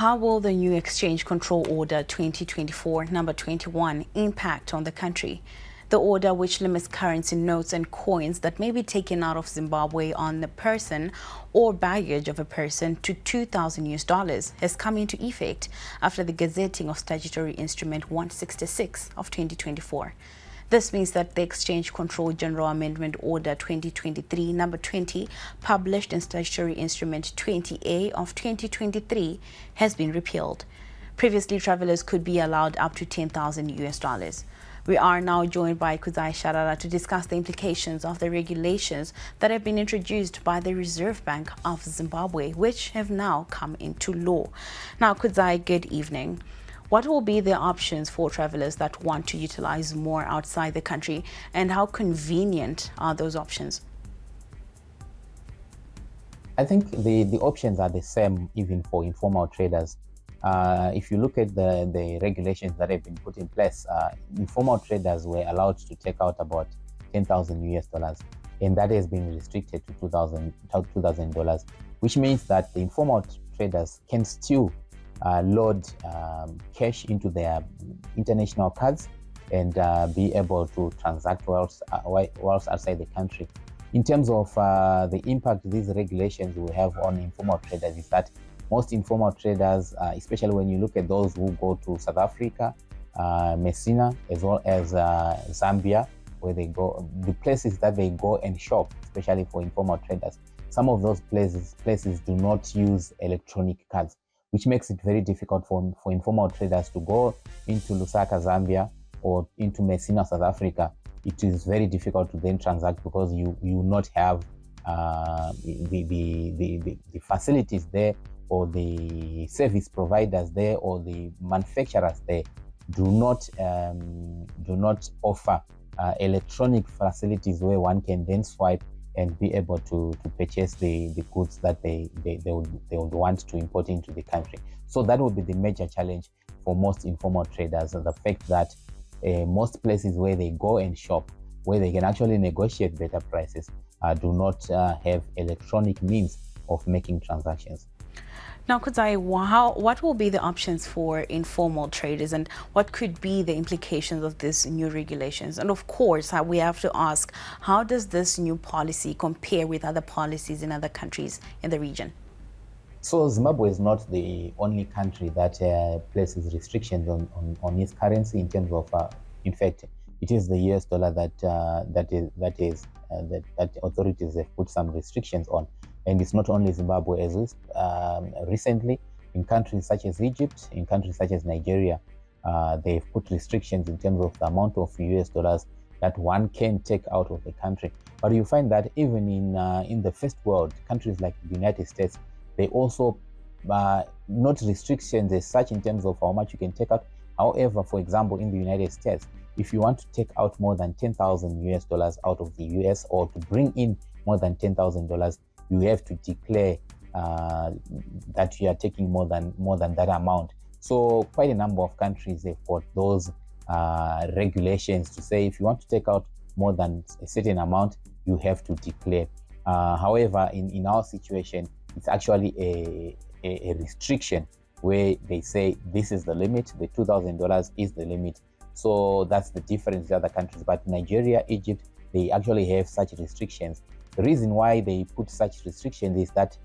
How will the new Exchange Control Order 2024 number 21 impact on the country? The order, which limits currency notes and coins that may be taken out of Zimbabwe on the person or baggage of a person to $2,000 has come into effect after the gazetting of Statutory Instrument 166 of 2024. This means that the Exchange Control General Amendment Order 2023 number 20, published in Statutory Instrument 20A of 2023, has been repealed. Previously, travelers could be allowed up to $10,000. We are now joined by Kudzai Sharara to discuss the implications of the regulations that have been introduced by the Reserve Bank of Zimbabwe, which have now come into law. Now, Kudzai, good evening. What will be the options for travelers that want to utilize more outside the country, and how convenient are those options? I think the options are the same even for informal traders. If you look at the regulations that have been put in place, informal traders were allowed to take out about $10,000, and that has been restricted to $2,000, which means that the informal traders can still load cash into their international cards and be able to transact whilst outside the country. In terms of the impact these regulations will have on informal traders is that most informal traders, especially when you look at those who go to South Africa, Messina, as well as Zambia, where they go, the places that they go and shop, especially for informal traders, some of those places do not use electronic cards, which makes it very difficult for informal traders to go into Lusaka, Zambia, or into Messina, South Africa. It is very difficult to then transact because you not have the facilities there, or the service providers there, or the manufacturers there do not offer electronic facilities where one can then swipe and be able to purchase the goods that they would want to import into the country. So that would be the major challenge for most informal traders, the fact that most places where they go and shop, where they can actually negotiate better prices, do not have electronic means of making transactions. Now, Kudzai, what will be the options for informal traders, and what could be the implications of these new regulations? And of course, we have to ask, how does this new policy compare with other policies in other countries in the region? So Zimbabwe is not the only country that places restrictions on its currency in terms of, in fact, it is the US dollar that authorities have put some restrictions on. And it's not only Zimbabwe, as recently in countries such as Egypt, in countries such as Nigeria, they've put restrictions in terms of the amount of US dollars that one can take out of the country. But you find that even in the first world, countries like the United States, they also not restrictions as such in terms of how much you can take out. However, for example, in the United States, if you want to take out more than $10,000 out of the US, or to bring in more than $10,000, you have to declare that you are taking more than that amount. So quite a number of countries have got those regulations to say if you want to take out more than a certain amount, you have to declare. However, in our situation, it's actually a restriction where they say this is the limit, the $2,000 is the limit. So that's the difference with other countries. But Nigeria, Egypt, they actually have such restrictions. The reason why they put such restrictions is that,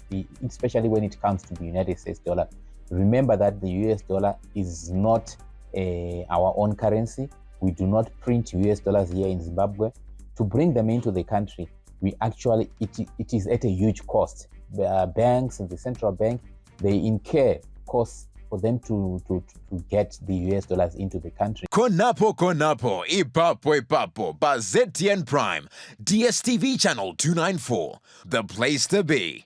especially when it comes to the United States dollar, remember that the US dollar is not our own currency. We do not print US dollars here in Zimbabwe. To bring them into the country, we actually, it is at a huge cost. The banks and the central bank, they incur costs for them to get the US dollars into the country. Konapo, ipapo, ba ZTN Prime, DSTV channel 294, the place to be.